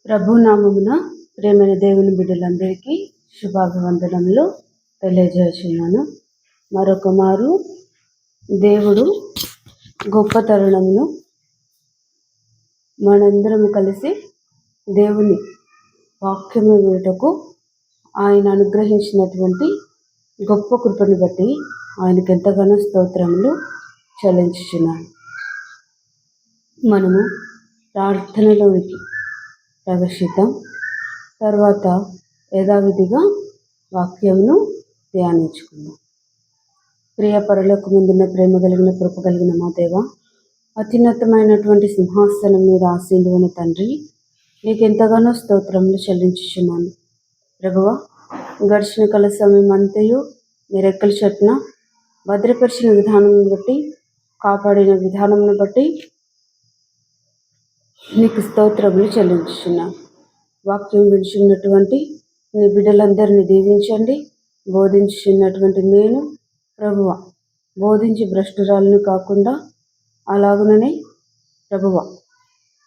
ప్రభునామమున ప్రేమైన దేవుని బిడ్డలందరికీ శుభాభివందనములు తెలియజేస్తున్నాను. మరొక మారు దేవుడు గొప్ప తరుణమును మనందరము కలిసి దేవుని వాక్యము వినుటకు ఆయన అనుగ్రహించినటువంటి గొప్ప కృపను బట్టి ఆయనకు ఎంతగానో స్తోత్రములు చెల్లించుచున్నాను. మనము ప్రార్థనలోనికి ప్రవేశిద్దాం. తర్వాత యథావిధిగా వాక్యమును ధ్యానించుకుందాం. ప్రియ పరలోకమందున్న ప్రేమ కలిగిన కృప కలిగిన మా దేవ, అత్యున్నతమైనటువంటి సింహాసనం మీద ఆసీనుడైన తండ్రి, నీకు ఎంతగానో స్తోత్రములు చెల్లించుచున్నాను. ప్రభువా, గడిచిన కాల సమయం అంతయు మీ రెక్కల చొప్పున భద్రపరిచిన విధానం బట్టి, కాపాడిన విధానం బట్టి నీకు స్తోత్రములు చెల్లించుచున్నాను. వాక్యం వింటున్నటువంటి నీ బిడ్డలందరినీ దీవించండి. బోధించుచున్నటువంటి నేను ప్రభువ బోధించి భ్రష్టురాలను కాకుండా అలాగుననే ప్రభువ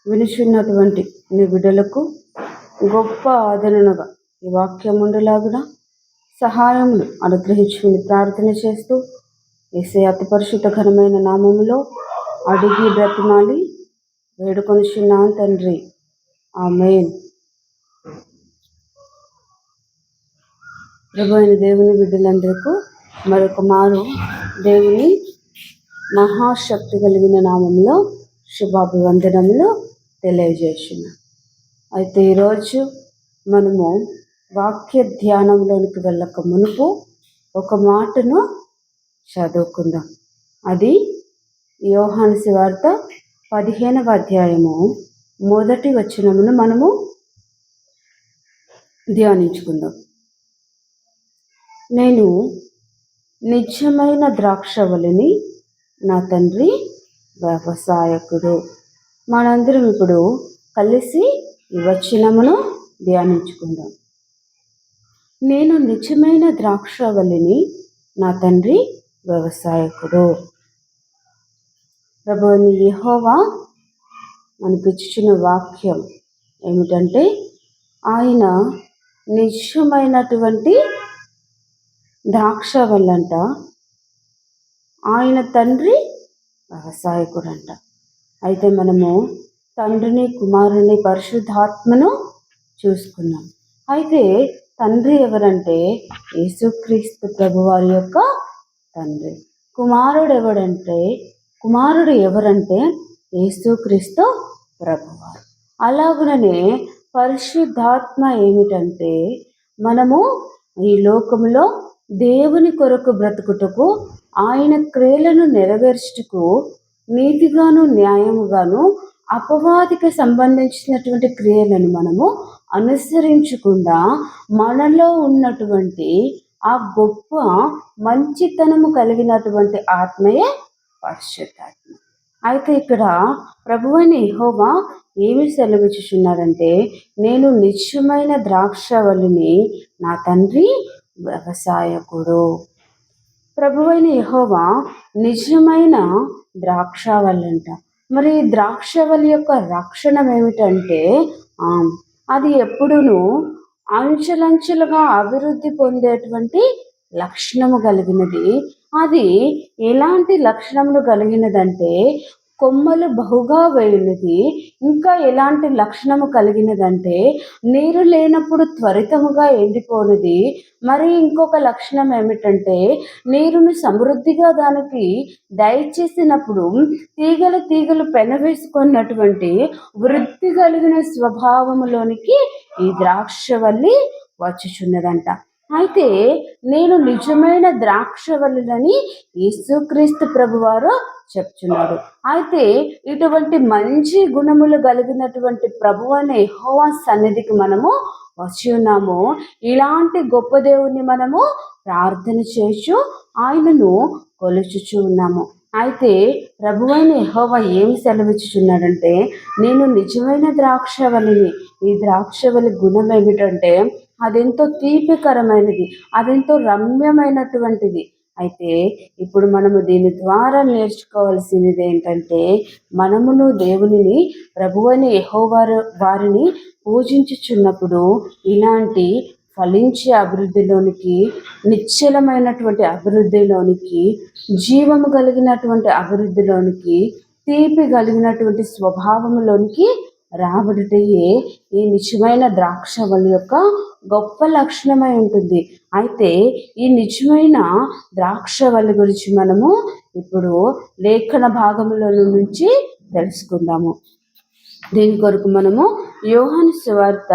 వినుచున్నటువంటి నీ బిడ్డలకు గొప్ప ఆదరణగా ఈ వాక్యం ఉండేలాగున సహాయములు అనుగ్రహించుకుని ప్రార్థన చేస్తూ యేసయ్య అతి పరిశుద్ధ ఘనమైన నామములో అడిగి బ్రతిమాలి వేడుకొనిచున్నాను తండ్రి, ఆమేన్. ప్రభు అయిన దేవుని బిడ్డలందరికీ మరొక మారు దేవుని మహాశక్తి కలిగిన నామంలో శుభాభివందనములు తెలియజేస్తున్నాను. అయితే ఈరోజు మనము వాక్య ధ్యానంలోనికి వెళ్ళక మునుపు ఒక మాటను చదువుకుందాం. అది యోహాను సువార్త 15వ అధ్యాయము 1వ వచనమును మనము ధ్యానించుకుందాం. నేను నిజమైన ద్రాక్షవల్లిని, నా తండ్రి వ్యవసాయకుడు. మనందరం ఇప్పుడు కలిసి ఈ వచనమును ధ్యానించుకుందాం. నేను నిజమైన ద్రాక్షవల్లిని, నా తండ్రి వ్యవసాయకుడు. ప్రభువుని యెహోవా మనకిచ్చిన వాక్యం ఏమిటంటే, ఆయన నిజమైనటువంటి ద్రాక్షవల్లంట, ఆయన తండ్రి వ్యవసాయకుడంట. అయితే మనము తండ్రిని, కుమారుని, పరిశుద్ధాత్మను చూసుకున్నాం. అయితే తండ్రి ఎవరంటే యేసుక్రీస్తు ప్రభువారి యొక్క తండ్రి. కుమారుడు ఎవరంటే యేసుక్రీస్తు ప్రభువారు. అలాగుననే పరిశుద్ధాత్మ ఏమిటంటే, మనము ఈ లోకములో దేవుని కొరకు బ్రతుకుటకు, ఆయన క్రియలను నెరవేర్చుటకు, నీతిగాను న్యాయముగాను అపవాదికి సంబంధించినటువంటి క్రియలను మనము అనుసరించకుండా మనలో ఉన్నటువంటి ఆ గొప్ప మంచితనము కలిగినటువంటి ఆత్మయే పరిశుద్ధాత్మ. అయితే ఇక్కడ ప్రభువైన యెహోవా ఏమి సెలవిచ్చుచున్నాడంటే, నేను నిజమైన ద్రాక్షవల్లిని, నా తండ్రి వ్యవసాయకుడు. ప్రభువైన యెహోవా నిజమైన ద్రాక్షవల్లంట. మరి ద్రాక్షవల్లి యొక్క లక్షణం ఏమిటంటే, అది ఎప్పుడును అంచెలంచెలుగా అభివృద్ధి పొందేటువంటి లక్షణము కలిగినది. అది ఎలాంటి లక్షణములు కలిగినదంటే, కొమ్మలు బహుగా వేయునిది. ఇంకా ఎలాంటి లక్షణము కలిగినదంటే, నీరు లేనప్పుడు త్వరితముగా ఎండిపోనిది. మరి ఇంకొక లక్షణం ఏమిటంటే, నీరును సమృద్ధిగా దానికి దయచేసినప్పుడు తీగలు తీగలు పెనవేసుకున్నటువంటి వృద్ధి కలిగిన స్వభావములోనికి ఈ ద్రాక్షవల్లి వచ్చుచున్నదంట. అయితే నేను నిజమైన ద్రాక్షవల్లిని యేసుక్రీస్తు ప్రభువారు చెప్తున్నారు. అయితే ఇటువంటి మంచి గుణములు కలిగినటువంటి ప్రభువైన యెహోవా సన్నిధికి మనము వచ్చి ఉన్నాము. ఇలాంటి గొప్ప దేవుణ్ణి మనము ప్రార్థన చేస్తూ ఆయనను కొలుచుచూ ఉన్నాము. అయితే ప్రభువైన యెహోవా ఏమి సెలవిచ్చుచున్నాడంటే, నేను నిజమైన ద్రాక్షవల్లిని. ఈ ద్రాక్షవల్లి గుణం ఏమిటంటే, అదెంతో తీపికరమైనది, అదెంతో రమ్యమైనటువంటిది. అయితే ఇప్పుడు మనము దీని ద్వారా నేర్చుకోవాల్సినది ఏంటంటే, మనమును దేవునిని ప్రభువైన వారిని పూజించుచున్నప్పుడు ఇలాంటి ఫలించే అభివృద్ధిలోనికి, నిశ్చలమైనటువంటి అభివృద్ధిలోనికి, జీవము కలిగినటువంటి అభివృద్ధిలోనికి, తీపి కలిగినటువంటి స్వభావంలోనికి రాబడిటయే ఈ నిజమైన ద్రాక్షవల్లి యొక్క గొప్ప లక్షణమై ఉంటుంది. అయితే ఈ నిజమైన ద్రాక్షవల్లి గురించి మనము ఇప్పుడు లేఖన భాగముల నుంచి తెలుసుకుందాము. దీని కొరకు మనము యోహాను సువార్త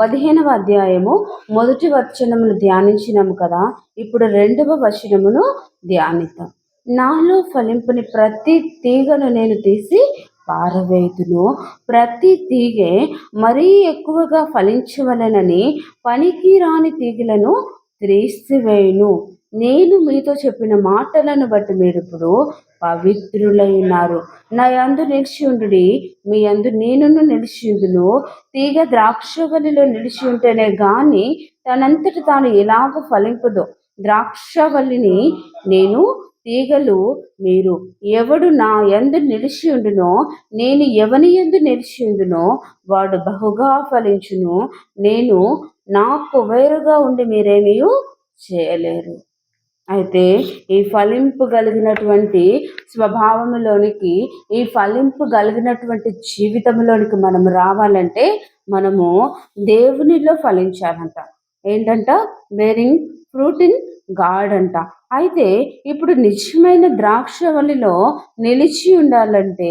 15వ అధ్యాయము 1వ వచనమును ధ్యానించినాము కదా. ఇప్పుడు 2వ వచనమును ధ్యానిద్దాం. నాలో ఫలింపుని ప్రతి తీగను నేను తీసి పారవేయుదును. ప్రతి తీగె మరీ ఎక్కువగా ఫలించవలెనని పనికి రాని తీగలను త్రీసివేయును. నేను మీతో చెప్పిన మాటలను బట్టి మీరు ఇప్పుడు పవిత్రులై ఉన్నారు. నా యందు నిలిచి ఉండుడి, మీ యందు నేనును నిలిచి ఉందును. తీగ ద్రాక్షవల్లిలో నిలిచి ఉంటేనే గాని తనంతట తాను ఎలాగ ఫలింపదో, ద్రాక్షవల్లిని నేను, తీగలు మీరు. ఎవడు నా యందు నిలిచి ఉండునో, నేను ఎవని యందు నిలిచి ఉండునో వాడు బహుగా ఫలించును. నేను నాకు వేరుగా ఉండి మీరేమీ చేయలేరు. అయితే ఈ ఫలింపు కలిగినటువంటి స్వభావంలోనికి, ఈ ఫలింపు కలిగినటువంటి జీవితంలోనికి మనం రావాలంటే మనము దేవునిలో ఫలించాలంట. ఏంటంట? బేరింగ్ ఫ్రూట్ ఇన్ గాడ్ అంట. అయితే ఇప్పుడు నిజమైన ద్రాక్షవల్లిలో నిలిచి ఉండాలంటే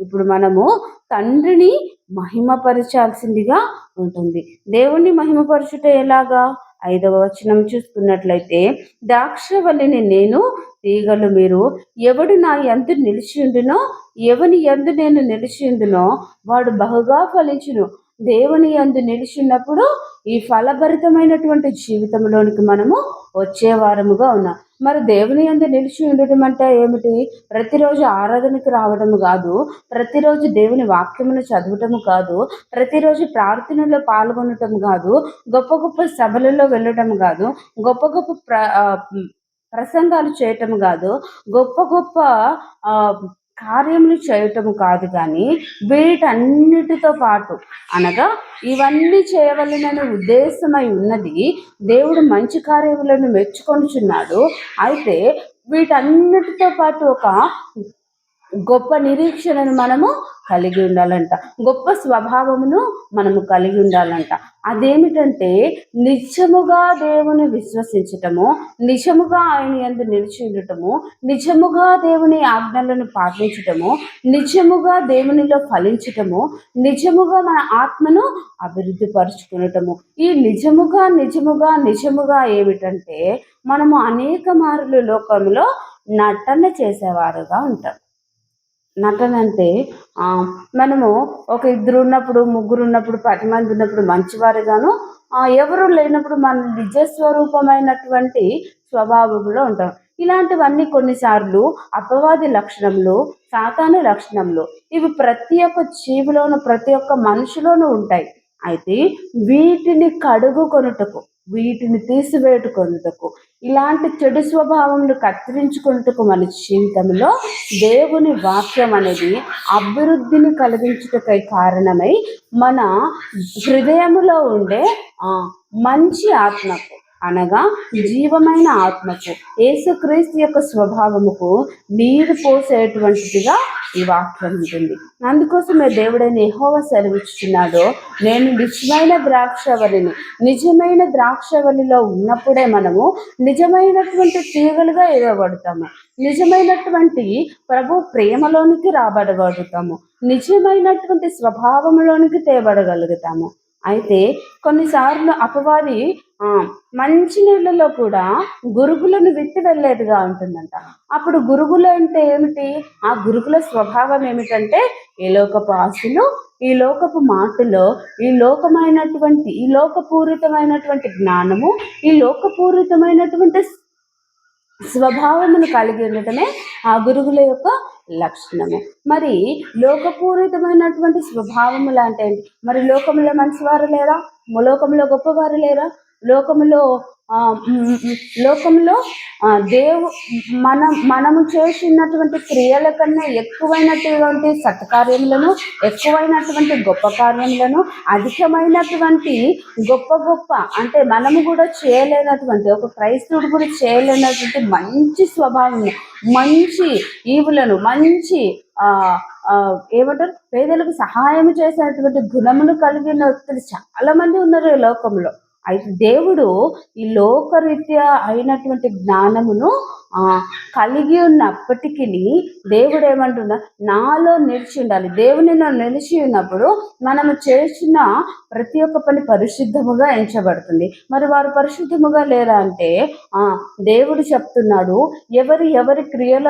ఇప్పుడు మనము తండ్రిని మహిమపరచాల్సిందిగా ఉంటుంది. దేవుణ్ణి మహిమపరచుట ఎలాగా? 5వ వచనం చూసుకున్నట్లయితే, ద్రాక్షవల్లిని నేను, తీగలు మీరు. ఎవడు నా యందు నిలిచి ఉండునో, ఎవని యందు నేను నిలిచి ఉండునో వాడు బహుగా ఫలించును. దేవుని యందు నిలిచి ఉన్నప్పుడు ఈ ఫలభరితమైనటువంటి జీవితంలోనికి మనము వచ్చే వారముగా ఉన్నాం. మరి దేవుని యందు నిలిచి ఉండటం అంటే ఏమిటి? ప్రతిరోజు ఆరాధనకు రావడం కాదు, ప్రతిరోజు దేవుని వాక్యమును చదవటము కాదు, ప్రతిరోజు ప్రార్థనలో పాల్గొనటం కాదు, గొప్ప గొప్ప సభలలో వెళ్ళటం కాదు, గొప్ప గొప్ప ప్రసంగాలు చేయటం కాదు, గొప్ప గొప్ప కార్యములు చేయటము కాదు. కానీ వీటన్నిటితో పాటు, అనగా ఇవన్నీ చేయవలనని ఉద్దేశమై ఉన్నది. దేవుడు మంచి కార్యములను మెచ్చుకొనుచున్నాడు. అయితే వీటన్నిటితో పాటు ఒక గొప్ప నిరీక్షణను మనము కలిగి ఉండాలంట. గొప్ప స్వభావమును మనము కలిగి ఉండాలంట. అదేమిటంటే నిజముగా దేవుని విశ్వసించటము, నిజముగా ఆయన యందు నిలిచి ఉండటము, నిజముగా దేవుని ఆజ్ఞలను పాటించటము, నిజముగా దేవునిలో ఫలించటము, నిజముగా మన ఆత్మను అభివృద్ధి పరుచుకునటము. ఈ నిజముగా నిజముగా నిజముగా ఏమిటంటే మనము అనేక మార్లు లోకంలో నటన చేసేవారుగా ఉంటాం. నటన అంటే మనము ఒక 2 ఉన్నప్పుడు, 3 ఉన్నప్పుడు, 10 మంది ఉన్నప్పుడు మంచివారుగాను, ఎవరు లేనప్పుడు మన నిజస్వరూపమైనటువంటి స్వభావంలో ఉంటాం. ఇలాంటివన్నీ కొన్నిసార్లు అపవాది లక్షణములు, సాతాను లక్షణములు. ఇవి ప్రతి ఒక్క జీవిలోను, ప్రతి ఒక్క మనిషిలోనూ ఉంటాయి. అయితే వీటిని కడుగుకొనుటకు, వీటిని తీసివేటుకొనుటకు, ఇలాంటి చెడు స్వభావములు కత్తిరించుకొనుటకు మన జీవితంలో దేవుని వాక్యం అనేది అభివృద్ధిని కలిగించుటకై కారణమై మన హృదయములో ఉండే మంచి ఆత్మకు, అనగా జీవమైన ఆత్మకు, యేసుక్రీస్తు యొక్క స్వభావముకు నీరు పోసేటువంటిదిగా ఈ వాక్యం ఉంటుంది. అందుకోసమే దేవుడైన యెహోవా సెలవిస్తున్నాడు, నేను నిజమైన ద్రాక్షవల్లిని. నిజమైన ద్రాక్షవల్లిలో ఉన్నప్పుడే మనము నిజమైనటువంటి తీగలుగా ఎదగబడతాము. నిజమైనటువంటి ప్రభు ప్రేమలోనికి రాబడబడుతాము. నిజమైనటువంటి స్వభావంలోనికి తేబడగలుగుతాము. అయితే కొన్నిసార్లు అపవాది మంచి నీళ్ళలో కూడా గురుగులను విత్తి వెళ్ళేదిగా ఉంటుందంట. అప్పుడు గురుగులు అంటే ఏమిటి? ఆ గురుగుల స్వభావం ఏమిటంటే ఈ లోకపు ఆశలు, ఈ లోకపు మాటలో, ఈ లోకపూరితమైనటువంటి జ్ఞానము, ఈ లోకపూరితమైనటువంటి స్వభావమును కలిగి ఉండటమే ఆ గురుగుల యొక్క లక్షణము. మరి లోకపూరితమైనటువంటి స్వభావములు అంటే ఏంటి? మరి లోకంలో మంచివారు లేరా? లోకంలో గొప్పవారు లేరా? లోకంలో లోకంలో దేవు మనము చేసినటువంటి క్రియల కన్నా ఎక్కువైనటువంటి సత్కార్యములను, ఎక్కువైనటువంటి గొప్ప కార్యములను, అధికమైనటువంటి గొప్ప గొప్ప అంటే మనము కూడా చేయలేనటువంటి, ఒక క్రైస్తవుడు కూడా చేయలేనటువంటి మంచి స్వభావం, మంచి ఈవులను, మంచి ఏమంటారు పేదలకు సహాయం చేసేటువంటి గుణములు కలిగిన వ్యక్తులు చాలా మంది ఉన్నారు ఈ లోకంలో. అయితే దేవుడు ఈ లోకరీత్యా అయినటువంటి జ్ఞానమును కలిగి ఉన్నప్పటికీ దేవుడు ఏమంటున్నా, నాలో నిలిచి ఉండాలి. దేవునిలో నిలిచి ఉన్నప్పుడు మనము చేసిన ప్రతి ఒక్క పని పరిశుద్ధముగా ఎంచబడుతుంది. మరి వారు పరిశుద్ధముగా లేరా అంటే దేవుడు చెప్తున్నాడు, ఎవరి క్రియల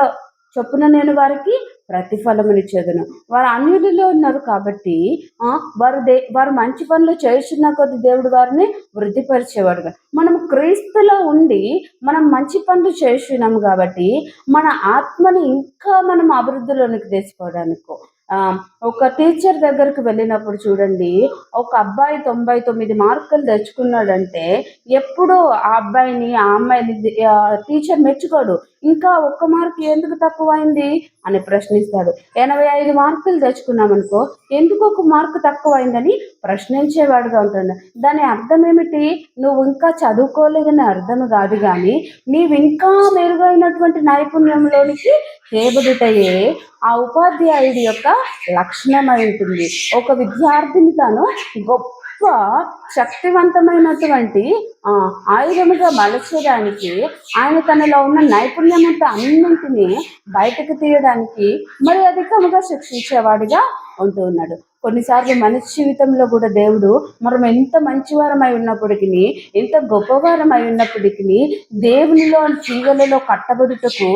చొప్పున నేను వారికి ప్రతిఫలమునిచ్చేదను. వారు అన్యులలో ఉన్నారు కాబట్టి వారు మంచి పనులు చేస్తున్న కొద్ది దేవుడు వారిని వృద్ధిపరిచేవాడుగా. మనం క్రీస్తులో ఉండి మనం మంచి పనులు చేస్తున్నాము కాబట్టి మన ఆత్మని ఇంకా మనం అభివృద్ధిలోనికి తీసుకోవడానికి ఒక టీచర్ దగ్గరికి వెళ్ళినప్పుడు చూడండి, ఒక అబ్బాయి 99 మార్కులు తెచ్చుకున్నాడంటే ఎప్పుడూ ఆ అబ్బాయిని ఆ అమ్మాయిని టీచర్ మెచ్చుకోడు. ఇంకా ఒక్క మార్కు ఎందుకు తక్కువైంది అని ప్రశ్నిస్తాడు. 85 మార్కులు తెచ్చుకున్నామనుకో, ఎందుకు ఒక మార్కు తక్కువైందని ప్రశ్నించేవాడుగా ఉంటాడు. దాని అర్థం ఏమిటి? నువ్వు ఇంకా చదువుకోలేదని అర్థం కాదు, కానీ నీవు ఇంకా మెరుగైనటువంటి నైపుణ్యంలోనికి చేయబడుటయే ఆ ఉపాధ్యాయుడి యొక్క లక్షణమై ఉంటుంది. ఒక విద్యార్థిని తాను గొప్ప శక్తివంతమైనటువంటి ఆయుధముగా మలచడానికి, ఆయన తనలో ఉన్న నైపుణ్యమంతా అన్నింటినీ బయటకు తీయడానికి మరి అధికముగా శిక్షించేవాడిగా ఉంటూ ఉన్నాడు. కొన్నిసార్లు మనిషి జీవితంలో కూడా దేవుడు మనం ఎంత మంచివారమై ఉన్నప్పటికీ, ఎంత గొప్పవారమై ఉన్నప్పటికీ దేవునిలో తీగలలో కట్టబడుటకు,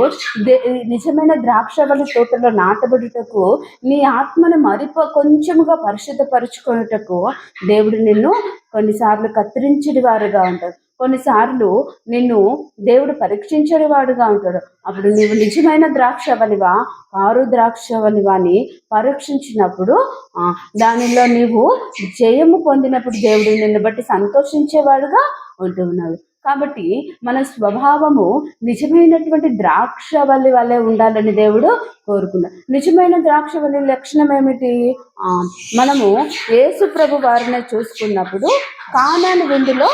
నిజమైన ద్రాక్షవల్లి తోటలో నాటబడుటకు, నీ ఆత్మను కొంచెముగా పరిశుద్ధపరుచుకున్నటకు దేవుడు నిన్ను కొన్నిసార్లు కత్తిరించడి వారుగా ఉంటాడు. కొన్నిసార్లు నిన్ను దేవుడు పరీక్షించని వాడుగా ఉంటాడు. అప్పుడు నీవు నిజమైన ద్రాక్షవల్లివా కారు ద్రాక్షవల్లివా అని పరీక్షించినప్పుడు దానిలో నీవు జయము పొందినప్పుడు దేవుడు నిన్ను బట్టి సంతోషించేవాడుగా ఉంటున్నాడు. కాబట్టి మన స్వభావము నిజమైనటువంటి ద్రాక్షవల్లి వల్లే ఉండాలని దేవుడు కోరుకున్నాడు. నిజమైన ద్రాక్షవల్లి లక్షణం ఏమిటి? మనము యేసు ప్రభు వారిని చూసుకున్నప్పుడు కానాను విందులో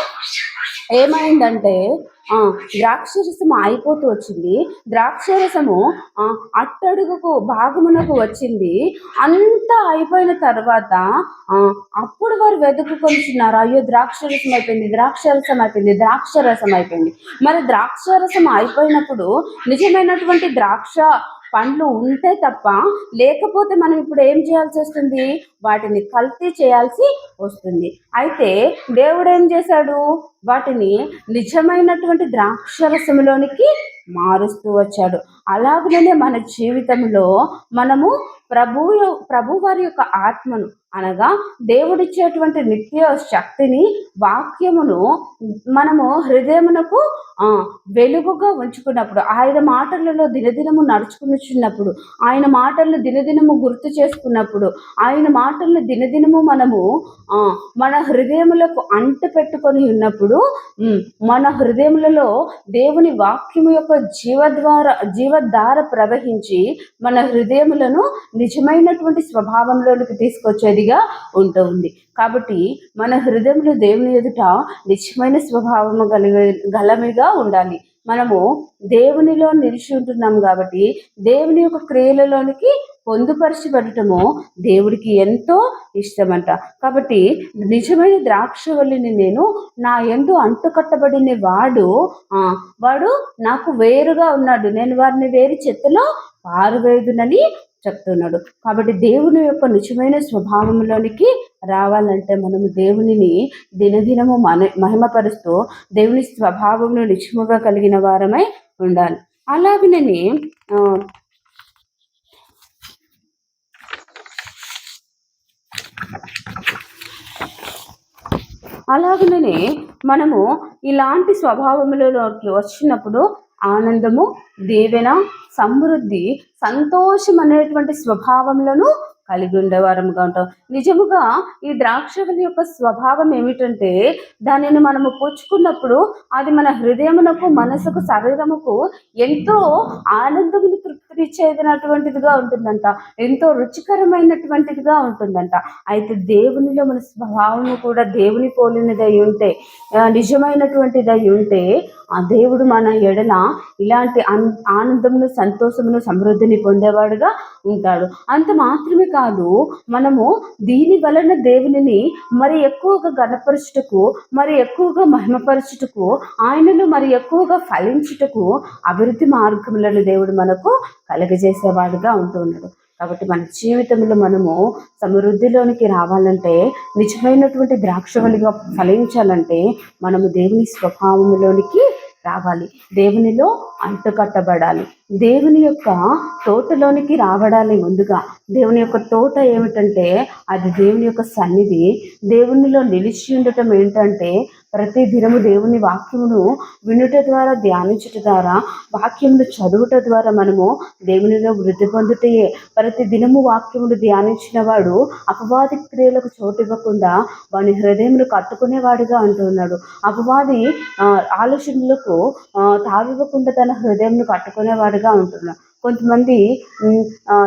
ఏమైందంటే ద్రాక్షరసము అయిపోతూ వచ్చింది. ద్రాక్షరసము అట్టడుగుకు భాగమునకు వచ్చింది. అంతా అయిపోయిన తర్వాత అప్పుడు వారు వెతుక్కొనిచున్నారు, అయ్యో ద్రాక్షరసం అయిపోయింది, ద్రాక్షరసం అయిపోయింది, ద్రాక్షరసం అయిపోయింది. మరి ద్రాక్షరసం అయిపోయినప్పుడు నిజమైనటువంటి ద్రాక్ష పండ్లు ఉంటే తప్ప, లేకపోతే మనం ఇప్పుడు ఏం చేయాల్సి వస్తుంది? వాటిని కల్తీ చేయాల్సి వస్తుంది. అయితే దేవుడు ఏం చేశాడు? వాటిని నిజమైనటువంటి ద్రాక్షరసంలోనికి మారుస్తూ వచ్చాడు. అలాగనే మన జీవితంలో మనము ప్రభు వారి యొక్క ఆత్మను అనగా దేవుడిచ్చేటువంటి నిత్య శక్తిని, వాక్యమును మనము హృదయమునకు వెలుగుగా ఉంచుకున్నప్పుడు, ఆయన మాటలలో దినదినము నడుచుకునిచున్నప్పుడు, ఆయన మాటలను దినదినము గుర్తు చేసుకున్నప్పుడు, ఆయన మాటలను దినదినము మనము మన హృదయములకు అంటు పెట్టుకొని ఉన్నప్పుడు, మన హృదయములలో దేవుని వాక్యము యొక్క జీవధార ప్రవహించి మన హృదయములను నిజమైనటువంటి స్వభావంలోనికి తీసుకొచ్చేదిగా ఉంటుంది. కాబట్టి మన హృదయంలో దేవుని ఎదుట నిజమైన స్వభావము గలమిగా ఉండాలి. మనము దేవునిలో నిలిచి ఉంటున్నాం కాబట్టి దేవుని యొక్క క్రియలలోనికి పొందుపరచబడటము దేవుడికి ఎంతో ఇష్టమంట. కాబట్టి నిజమైన ద్రాక్షవల్లిని నేను, నా యందు అంటుకట్టబడిన వాడు నాకు వేరుగా ఉన్నాడు, నేను వారిని వేరు చెత్తలో పారవేయుదునని చెప్తున్నాడు. కాబట్టి దేవుని యొక్క నిజమైన స్వభావంలోనికి రావాలంటే మనము దేవునిని దినదినము మహిమపరుస్తూ దేవుని స్వభావమును నిజముగా కలిగిన వారమై ఉండాలి. అలాగనే మనము ఇలాంటి స్వభావములలోకి వచ్చినప్పుడు ఆనందము, దీవెన, సమృద్ధి, సంతోషం అనేటువంటి స్వభావములను కలిగి ఉండేవారముగా ఉంటాం. నిజముగా ఈ ద్రాక్షవల్లి యొక్క స్వభావం ఏమిటంటే, దానిని మనము పుచ్చుకున్నప్పుడు అది మన హృదయమునకు, మనసుకు, శరీరముకు ఎంతో ఆనందమును తృప్తినిచ్చేదినటువంటిదిగా ఉంటుందంట. ఎంతో రుచికరమైనటువంటిదిగా ఉంటుందంట. అయితే దేవునిలో మన స్వభావము కూడా దేవుని పోలినదై ఉంటే, నిజమైనటువంటిదై ఉంటే, ఆ దేవుడు మన ఎడల ఇలాంటి ఆనందమును, సంతోషమును, సమృద్ధిని పొందేవాడుగా ఉంటాడు. అంత మాత్రమే కాదు, మనము దీని వలన దేవునిని మరి ఎక్కువగా గణపరచుటకు, మరి ఎక్కువగా మహిమపరచుటకు, ఆయనను మరి ఎక్కువగా ఫలించుటకు అభివృద్ధి మార్గములను దేవుడు మనకు కలుగజేసేవాడుగా ఉంటూ ఉన్నాడు. కాబట్టి మన జీవితంలో మనము సమృద్ధిలోనికి రావాలంటే, నిజమైనటువంటి ద్రాక్షవల్లిగా ఫలించాలంటే, మనము దేవుని స్వభావంలోనికి రావాలి, దేవునిలో అంటుకట్టబడాలి, దేవుని యొక్క తోటలోనికి రావడాలి. ముందుగా దేవుని యొక్క తోట ఏమిటంటే అది దేవుని యొక్క సన్నిధి. దేవునిలో నిలిచి ఉండటం ఏంటంటే ప్రతి దినము దేవుని వాక్యమును వినుట ద్వారా, ధ్యానించుట ద్వారా, వాక్యమును చదువుట ద్వారా మనము దేవునిలో వృద్ధి పొందుటయే. ప్రతి దినము వాక్యమును ధ్యానించిన వాడు అపవాది క్రియలకు చోటు ఇవ్వకుండా వాని హృదయమును కట్టుకునేవాడిగా అంటున్నాడు. అపవాది ఆలోచనలకు తావివ్వకుండా తన హృదయంను కట్టుకునేవాడిగా ఉంటున్నాడు. కొంతమంది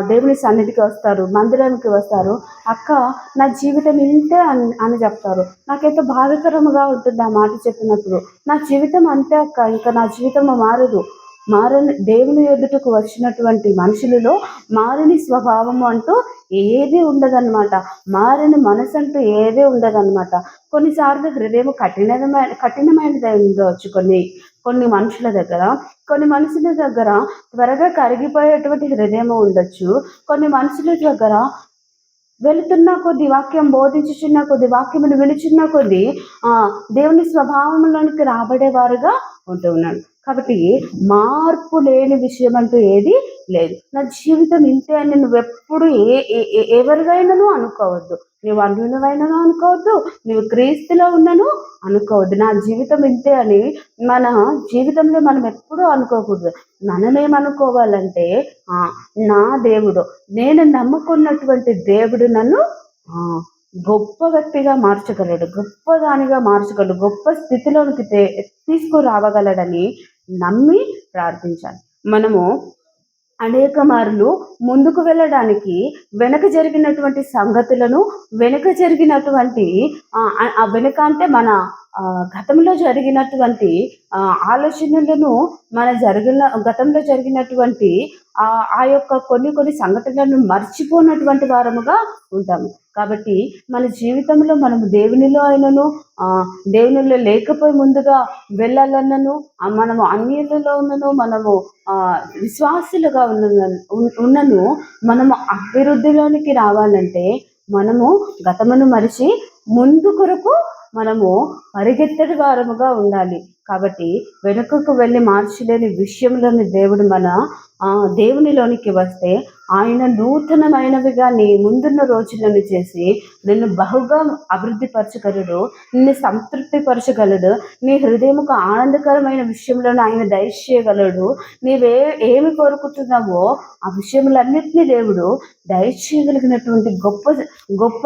దేవుని సన్నిధికి వస్తారు, మందిరానికి వస్తారు. అక్క, నా జీవితం ఇంతే అని చెప్తారు. నాకెంతో బాధాకరముగా ఉంటుంది ఆ మాట చెప్పినప్పుడు. నా జీవితం అంతే అక్క, ఇంకా నా జీవితం మారని దేవుని ఎదుటకు వచ్చినటువంటి మనుషులలో మారని స్వభావము అంటూ ఏది ఉండదన్నమాట. మారని మనసు అంటూ ఏదే ఉండదన్నమాట. కొన్నిసార్లు హృదయం కఠినమైనది ఉండవచ్చు. కొన్ని మనుషుల దగ్గర త్వరగా కరిగిపోయేటువంటి హృదయం ఉండొచ్చు. కొన్ని మనుషుల దగ్గర వెళుతున్న కొద్ది, వాక్యం బోధించుచున్న కొద్ది, వాక్యమును వినుచున్న కొద్ది దేవుని స్వభావంలోనికి రాబడేవారుగా ఉంటూ ఉన్నాడు. కాబట్టి మార్పు లేని విషయం అంటూ ఏది లేదు. నా జీవితం ఇంతే అని నువ్వెప్పుడు ఎవరివైనాను అనుకోవద్దు. నువ్వు అన్యునివైనాను అనుకోవద్దు, నువ్వు క్రీస్తులో ఉన్నను అనుకోవద్దు. నా జీవితం ఇంతే అని మన జీవితంలో మనం ఎప్పుడూ అనుకోకూడదు. మనమేమనుకోవాలంటే నా దేవుడు, నేను నమ్ముకున్నటువంటి దేవుడు నన్ను గొప్ప వ్యక్తిగా మార్చగలడు, గొప్పదానిగా మార్చగలడు, గొప్ప స్థితిలోనికి తీసుకురావగలడని నమ్మి ప్రార్థించాలి. మనము అనేక మార్లు ముందుకు వెళ్ళడానికి వెనక జరిగినటువంటి సంగతులను, వెనక అంటే మన గతంలో జరిగినటువంటి ఆలోచనలను, గతంలో జరిగినటువంటి ఆ యొక్క కొన్ని సంఘటనలను మర్చిపోయినటువంటి వారముగా ఉంటాము. కాబట్టి మన జీవితంలో మనము దేవునిలో అయినను, దేవునిలో లేకపోయి ముందుగా వెళ్ళాలన్నను, మనము అన్యులలో ఉన్నను, మనము విశ్వాసులుగా ఉన్నను, మనము అభివృద్ధిలోనికి రావాలంటే మనము గతమును మరిచి ముందు కొరకు మనము పరిగెత్తడి వారముగా ఉండాలి. కాబట్టి వెనుకకు వెళ్ళి మార్చలేని విషయంలోని దేవుడు మన దేవునిలోనికి వస్తే ఆయన నూతనమైనవిగా నీ ముందున్న రోజులను చేసి నిన్ను బహుగా అభివృద్ధిపరచగలడు, నిన్ను సంతృప్తిపరచగలడు. నీ హృదయముకు ఆనందకరమైన విషయంలో ఆయన దయచేయగలడు. ఏమి కోరుకుంటున్నావో ఆ విషయములన్నింటినీ దేవుడు దయచేయగలిగినటువంటి గొప్ప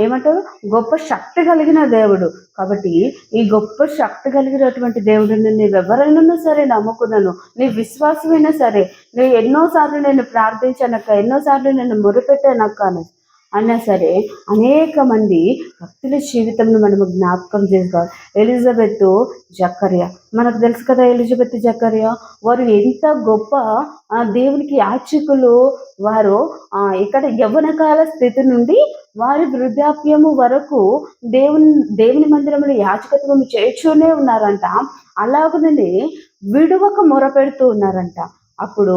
ఏమంటారు, గొప్ప శక్తి కలిగిన దేవుడు. కాబట్టి ఈ గొప్ప శక్తి కలిగినటువంటి దేవుడిని నీవెవరైనా సరే నమ్ముకున్నాను, నీ విశ్వాసమైనా సరే, నువ్వు ఎన్నోసార్లు నేను ప్రార్థించానక్క, ఎన్నోసార్లు నేను మొరుపెట్టానక్క అన్నా సరే, అనేక మంది భక్తుల జీవితంలో మనము జ్ఞాపకం చేసుకోవాలి. ఎలిజబెత్, జకర్యా, మనకు తెలుసు కదా. ఎలిజబెత్, జకర్యా వారు ఎంత గొప్ప దేవునికి యాచకులు. వారు ఇక్కడ యవ్వనకాల స్థితి నుండి వారి వృద్ధాప్యము వరకు దేవుని మందిరంలో యాచకత్వము చేస్తూనే ఉన్నారంట. అలాగనే విడువక మొరపెడుతూ ఉన్నారంట. అప్పుడు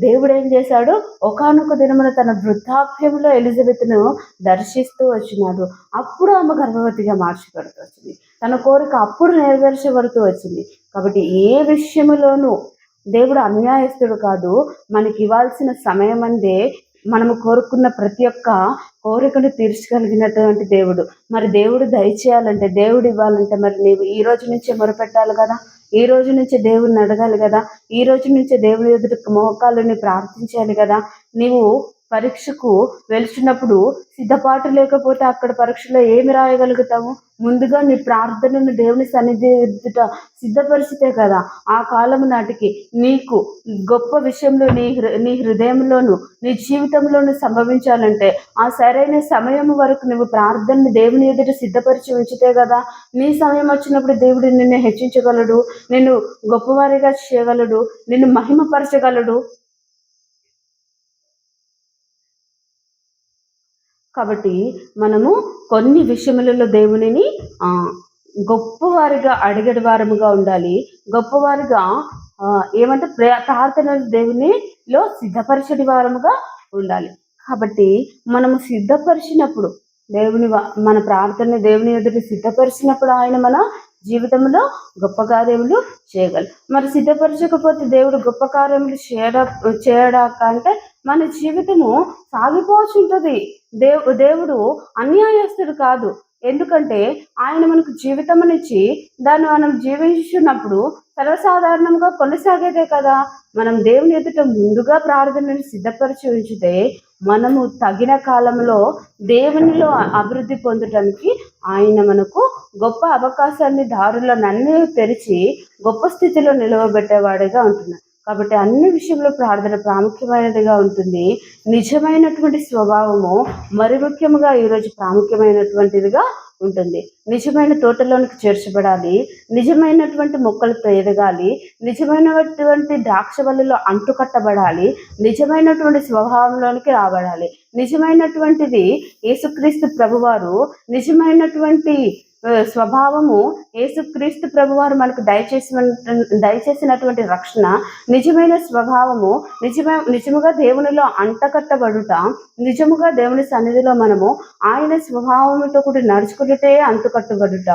దేవుడు ఏం చేశాడు, ఒకానొక దినమున తన వృద్ధాప్యంలో ఎలిజబెత్ను దర్శిస్తూ వచ్చినాడు. అప్పుడు ఆమె గర్భవతిగా మార్చబడుతూ వచ్చింది. తన కోరిక అప్పుడు నెరవేర్చబడుతూ వచ్చింది. కాబట్టి ఏ విషయంలోనూ దేవుడు అన్యాయస్తుడు కాదు. మనకి ఇవ్వాల్సిన సమయం అందే మనము కోరుకున్న ప్రతి ఒక్క కోరికను తీర్చగలిగినటువంటి దేవుడు. మరి దేవుడు దయచేయాలంటే, దేవుడు ఇవ్వాలంటే మరి నీవు ఈ రోజు నుంచే మొరపెట్టాలి కదా, ఈ రోజు నుంచే దేవుడిని అడగాలి కదా, ఈ రోజు నుంచే దేవుని ఎదుట మోకాళ్ళని ప్రార్థించాలి కదా. నీవు పరీక్షకు వెళ్తున్నప్పుడు సిద్ధపాటు లేకపోతే అక్కడ పరీక్షలో ఏమి రాయగలుగుతాము? ముందుగా నీ ప్రార్థనను దేవుని సన్నిధి ఎదుట సిద్ధపరిచితే కదా ఆ కాలం నాటికి నీకు గొప్ప విషయంలో నీ హృదయంలోను నీ జీవితంలోను సంభవించాలంటే ఆ సరైన సమయం వరకు నువ్వు ప్రార్థనని దేవుని ఎదుట సిద్ధపరిచి ఉంచితే కదా నీ సమయం వచ్చినప్పుడు దేవుడు నిన్ను హెచ్చించగలడు, నిన్ను గొప్పవారిగా చేయగలడు, నిన్ను మహిమపరచగలడు. కాబట్టి మనము కొన్ని విషయములలో దేవునిని గొప్పవారిగా అడిగడి వారముగా ఉండాలి. గొప్పవారిగా ఏమంటే ప్రార్థనలు దేవునిలో సిద్ధపరిచడి వారముగా ఉండాలి. కాబట్టి మనము సిద్ధపరిచినప్పుడు మన ప్రార్థన దేవుని ఎదుట సిద్ధపరిచినప్పుడు ఆయన మన జీవితంలో గొప్ప కార్యములు చేయగలరు. మరి సిద్ధపరచకపోతే దేవుడు గొప్ప కార్యములు చేయడాకంటే మన జీవితము సాగిపోవచ్చు ఉంటుంది. దేవుడు అన్యాయస్తుడు కాదు. ఎందుకంటే ఆయన మనకు జీవితమునిచ్చి దాన్ని మనం జీవించున్నప్పుడు సర్వసాధారణంగా కొనసాగేదే కదా. మనం దేవుని ఎదుట ముందుగా ప్రార్థనను సిద్ధపరిచి ఉంచితే మనము తగిన కాలంలో దేవునిలో అభివృద్ధి పొందటానికి ఆయన మనకు గొప్ప అవకాశాన్ని దారులనన్నీ తెరిచి గొప్ప స్థితిలో నిలవబెట్టేవాడిగా ఉంటున్నాడు. కాబట్టి అన్ని విషయంలో ప్రార్థన ప్రాముఖ్యమైనదిగా ఉంటుంది. నిజమైనటువంటి స్వభావము మరి ముఖ్యముగా ఈరోజు ప్రాముఖ్యమైనటువంటిదిగా ఉంటుంది. నిజమైన తోటలోనికి చేర్చబడాలి, నిజమైనటువంటి మొక్కలతో ఎదగాలి, నిజమైనటువంటి ద్రాక్షవల్లిలో అంటుకట్టబడాలి, నిజమైనటువంటి స్వభావంలోనికి రాబడాలి. నిజమైనటువంటిది యేసుక్రీస్తు ప్రభువారు నిజమైనటువంటి స్వభావము యేసుక్రీస్తు ప్రభువారు మనకు దయచేసినటువంటి రక్షణ, నిజమైన స్వభావము, నిజముగా దేవునిలో అంటకట్టబడుట, నిజముగా దేవుని సన్నిధిలో మనము ఆయన స్వభావముతో కూడా నడుచుకుంటే అంటుకట్టబడుట,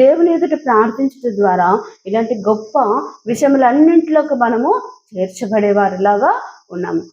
దేవుని ఎదుట ప్రార్థించడం ద్వారా ఇలాంటి గొప్ప విషయములన్నింటిలోకి మనము చేర్చబడే వారిలాగా ఉన్నాము.